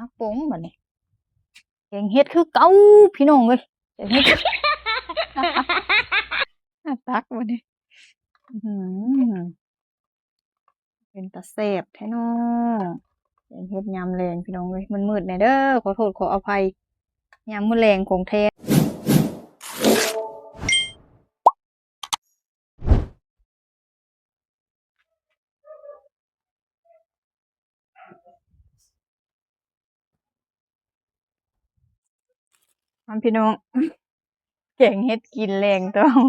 มาโป่งบัดนี้แกงเฮ็ดคือเก่าพี่น้องเอ้ยแกงเฮ็ดตักบัดนี้เป็นตาแซ่บแท้น้อแกงเฮ็ดยามแลงพี่น้องเอ้ยมันมืดแน่เด้อขอโทษขออภัยยามมื้อแลงของแท้มันพี่น้องแกงเฮ็ดกินแรงต้อง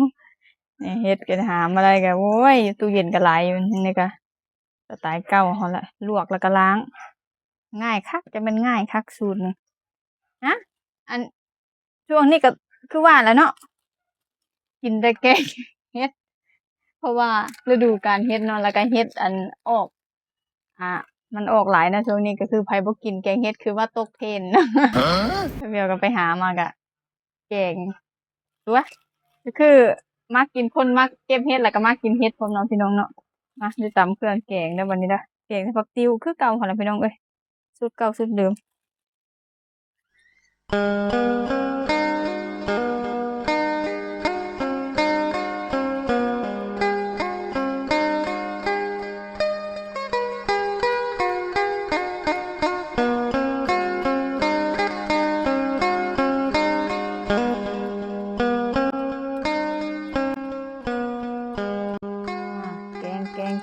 เฮ็ดก็หามอะไรก็โอ้ยตู้เย็นก็หลายอยู่นี่ก็สไตล์เก่าเฮาละลวกแล้วก็ล้างง่ายคักจะเป็นง่ายคักสูตรนี่นะอันช่วงนี้ก็คือว่าแหล้วเนาะกินแต่แกงเฮ็ดเพราะว่าฤดูกาลเฮ็ดเนาะแล้วก็เฮ็ดอันออกมันออกหลายนะช่วงนี้ก็คือไผบ่กินแกงเฮ็ดคือว่าตกเทรนด์ เดี๋ยวก็ไปหามากะแกงตัวก็คือมักกินคนมักเก็บเฮ็ดแล้วก็มักกินเฮ็ดพร้อมเนาะพี่น้องเนาะมาได้ตำเครื่องแกงเด้อบัดนี้เด้อแกงใส่ผักติ้วคือเก่าหั่นล่ะพี่น้องเอ้ยสูตรเก่าสูตรเดิม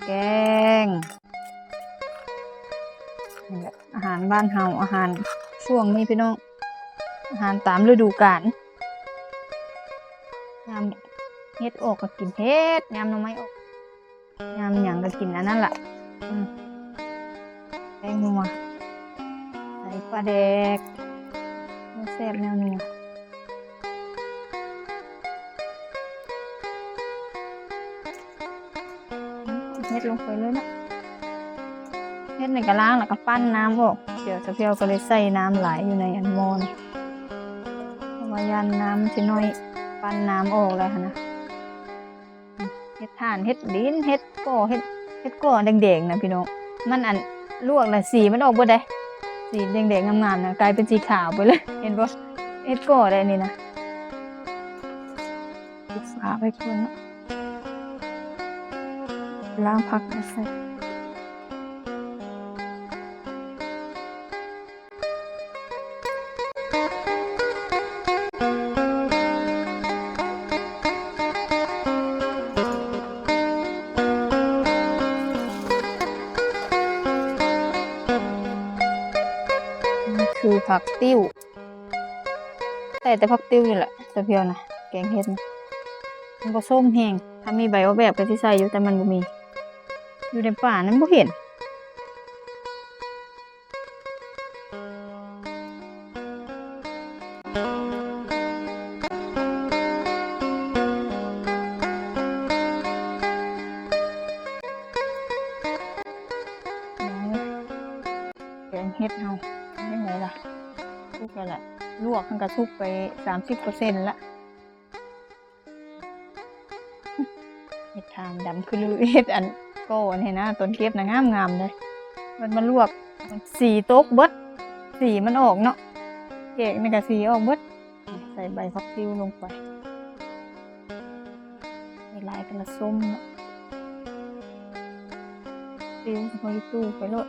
แกงนี่แหละอาหารบ้านเฮาอาหารช่วงนี้พี่น้องอาหารตามฤดูกาลยามเฮ็ดออกก็กินเฮ็ดยามหน่อไม้ออกยามหยังก็กินอันนั้นล่ะใส่หัวใส่ปลาแดกแซ่บแนวนี้เฮ็ดลงไปเลยนะเฮ็ดในกะล้างแล้วก็ปั้นน้ำออกเดี๋ยวสะเพียวก็เลยใส่น้ำหลายอยู่ในอันหม้อนี่เพราะว่ายันน้ำสิน้อยปั้นน้ำออกแล้วนะเฮ็ดถ่านเฮ็ดดินเฮ็ดก่อเฮ็ดก่อแดงๆนะพี่น้องมันอันลวกแล้วสีมันออกบ่ได้สีแดงๆงามๆนะกลายเป็นสีขาวไปเลยเห็นบ่เฮ็ดก่อได้นี่นะปิดฝาไว้ก่อนเนาะล้างผักมาใส่คือผักติ้วแต่ผักติ้วนี่แหละสะเพียวนะแกงเฮ็ดนะมันบ่ส้มแห้งถ้ามีใบว่าแบบก็สิใส่อยู่แต่มันบ่มีอยู่ในป่านั้นบ่เห็นแกงเฮ็ดเฮาจังไดล่ะสุกแล้วแหละลวกมันก็สุกไป 30% ละเฮ็ดทานดำคือลือเฮ็ดอันก่อนี่นะต้นเก็บน่ะงามๆเลยมันลวกสีตกเบิดสีมันออกเนาะแกงนี่ก็สีออกเบิดใส่ใบผักติ้วลงไปให้ลายเป็นละส้มเนาะติ้วใส่ตู้ไปโลด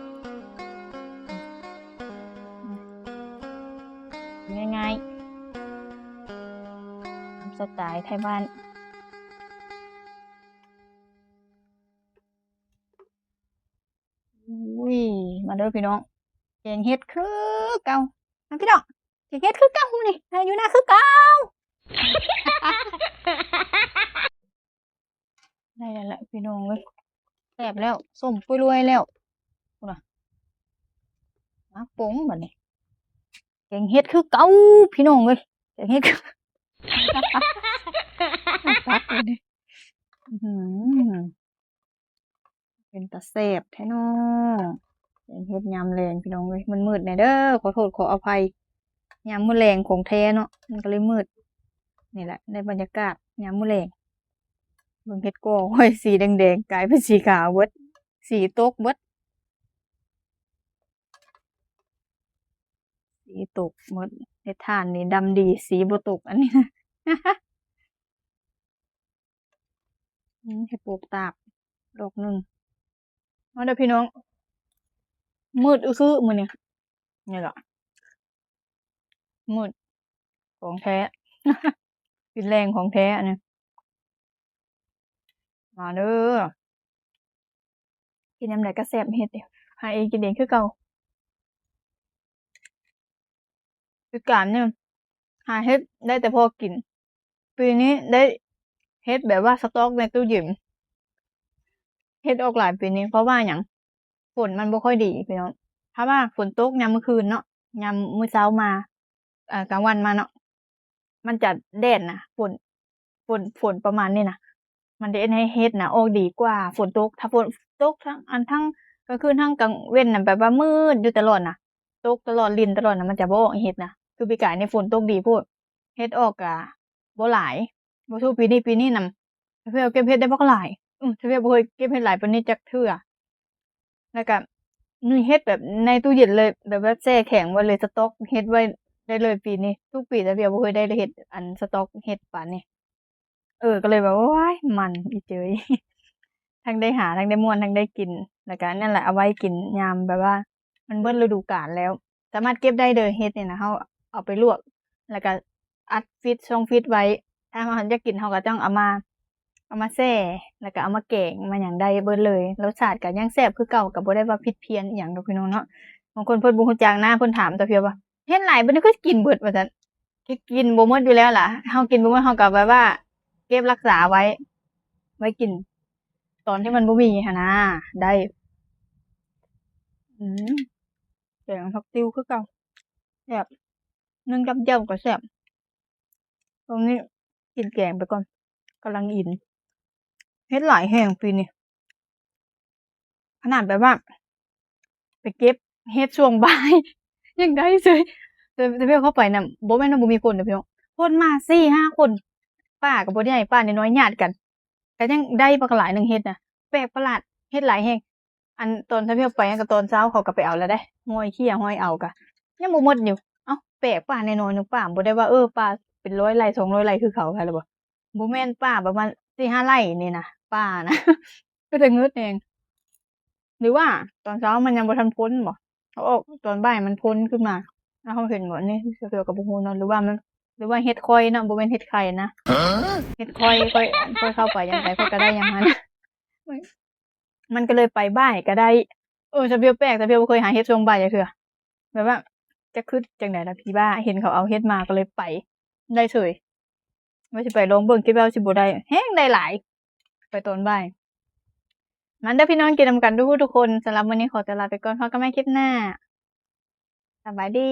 ง่ายๆสไตล์ไทยบ้านอุ้ยมาเด้อพี่น้องแกงเฮ็ดคือเก่าพี่น้องแกงเฮ็ดคือเก่านี่อยู่นะคือเก่าได้แล้วแหละพี่น้องเว้ยแซ่บแล้วส้มปุ้ยรวยแล้วพุ่นน่ะมาโป่งบัดนี้แกงเฮ็ดคือเก่าพี่น้องเว้ยแกงเฮ็ดคือตักบัดนี้เป็นตาแซ่บแท้น้อแกงเฮ็ดยามแลงพี่น้องเอ้ยมันมืดแน่เด้อขอโทษขออภัยยามมื้อแลงของแท้เนาะมันก็เลยมืดนี่แหละในบรรยากาศยามมื้อแลงเบิ่งเฮ็ดก่อโอ้ยสีแดงๆกลายเป็นสีขาวเบิดสีตกเบิด สีตกหมดเฮ็ดทานนี่ดำดีสีบ่ตกอันนี้นะ เฮ็ดปลูกตากดอกหนึ่งมาเด้อพี่น้อง มืดอื้อคือมื้อนี้นี่ล่ะมืดของแท้ กินแรงของแท้อันนี้มาเด้อกินยามใดก็แซ่บเฮ็ดเด้หาเองกินเองคือเก่าคือการเนี่ยหาเฮ็ดได้แต่พอกิน ปีนี้ได้เฮ็ดแบบว่าสต๊อกในตู้เย็นเฮ็ดออกหลายปีนี้เพราะว่าหยังฝนมันบ่ค่อยดีพี่น้องถ้าว่าฝนตกยามมื้อคืนเนาะยามมื้อเช้ามา กลางวันมาเนาะมันจะแดดน่ะฝนประมาณนี้น่ะมันจะเฮ็ดให้เฮ็ดน่ะออกดีกว่าฝนตกถ้าฝนตกทั้งกลางคืนทั้งกลางเว้นน่ะแบบว่ามืดอยู่ตลอดน่ะตกตลอดรินตลอดน่ะมันจะบ่ออกเฮ็ดน่ะคือปีกายนี่ฝนตกดีโพดเฮ็ดออกก็บ่หลายบ่สู้ปีนี้น่ะเพิ่นเก็บเฮ็ดได้บักหลายเทื่อบ่เคยเก็บเฮ็ดหลายปานนี้จักเทื่อแล้วก็นี่เฮ็ดแบบในตู้เย็นเลยแบบว่าแช่แข็งไว้เลยสต๊อกเฮ็ดไว้ได้เลยปีนี้ทุกปีแต่เพียบ่เคยได้เฮ็ดอันสต๊อกเฮ็ดปานนี้ก็เลยแบบว่าว้ายมันอีเจ๋ย ทั้งได้หาทั้งได้ม่วนทั้งได้กินแล้วก็นั่นแหละเอาไว้กินยามแบบว่ามันเบิดฤดูกาลแล้วสามารถเก็บได้เด้อเฮ็ดนี่นะเราเอาไปลวกแล้วก็อัดฟรีซช่องฟรีซไว้ถ้าเราอยากกินเราก็ต้องเอามาแช่แล้วก็เอามาแกงมาหยังได้เบิดเลยรสชาติก็ยังแซ่บคือเก่าก็บ่ได้ว่าผิดเพี้ยนอิหยังดอกพี่น้องเนาะบางคนเพิ่นบ่รู้จักนะเพิ่นถามแต่เพียงว่าเฮ็ดหลายเบิดนี่คือกินเบิดว่าซั่นกินบ่หมดอยู่แล้วล่ะเรากินบ่หมดเราก็แบบว่าเก็บรักษาไว้กินตอนที่มันบ่มีหั้นนะได้อืมแกงผักติ้วคือเก่าแซ่บนึ่งกับแจ่วก็แซ่บตรงนี้กินแกงไปก่อนกำลังอินเฮ็ดหลายแรงปีนี้ขนาดแบบว่าไปเก็บเฮ็ดช่วงบ่าย ยังได้เลยแต่เพียเข้าไปน่ะบ่แม่นว่าบ่มีคนเด้อพี่น้องคนมา4-5คนป้าก็บ่ได้ใหญ่ป้าน้อยๆญาติกันก็ยังได้บักหลายหนึ่งเฮ็ดน่ะแปลกประหลาดเฮ็ดหลายแรงอันตอนถ้าเพียไปก็ตอนเช้าเขาก็ไปเอาแล้วเด้ห้อยเขี้ยห้อยเอาก็ยังบ่หมดอยู่อ้าวแปลกป้าน้อยๆหนึ่งป้าบ่ได้ว่าป้าเป็น100ไร่200ไร่คือเขาค่ะล่ะบ่บ่แม่นป้าประมาณ4-5ไร่นี่นะป้านะ ก็จะงึดเองหรือว่าตอนเช้ามันยังบ่ทันพ้นบ่เขาออกตอนบ่ายมันพ้นขึ้นมาแล้วเราเห็นบ่อันนี้เกี่ยวกับบ่รู้เนาะหรือว่าเฮ็ดข่อยเนาะบ่แม่นเฮ็ดไข่นะเฮ็ดข่อยค่อยเข้าไปจั่งใดข้อยก็ได้อย่างนั้น มันก็เลยไปบ่ายก็ได้แต่เพียวแปลกแต่เพียวบ่เคยหาเฮ็ดช่วงบ่ายจักเทื่อแบบว่าจักคือจั่งใดล่ะพี่บ้าเห็นเขาเอาเฮ็ดมาก็เลยไปได้เฉยว่าสิไปลองเบิ่งคิดว่าสิบ่ได้แฮงได้หลายไปตอนบ่ายมาเด้อพี่น้องกินนำกันทุกคนสำหรับมื้อนี้ขอตัวลาไปก่อนพบกันใหม่คลิปหน้าสบายดี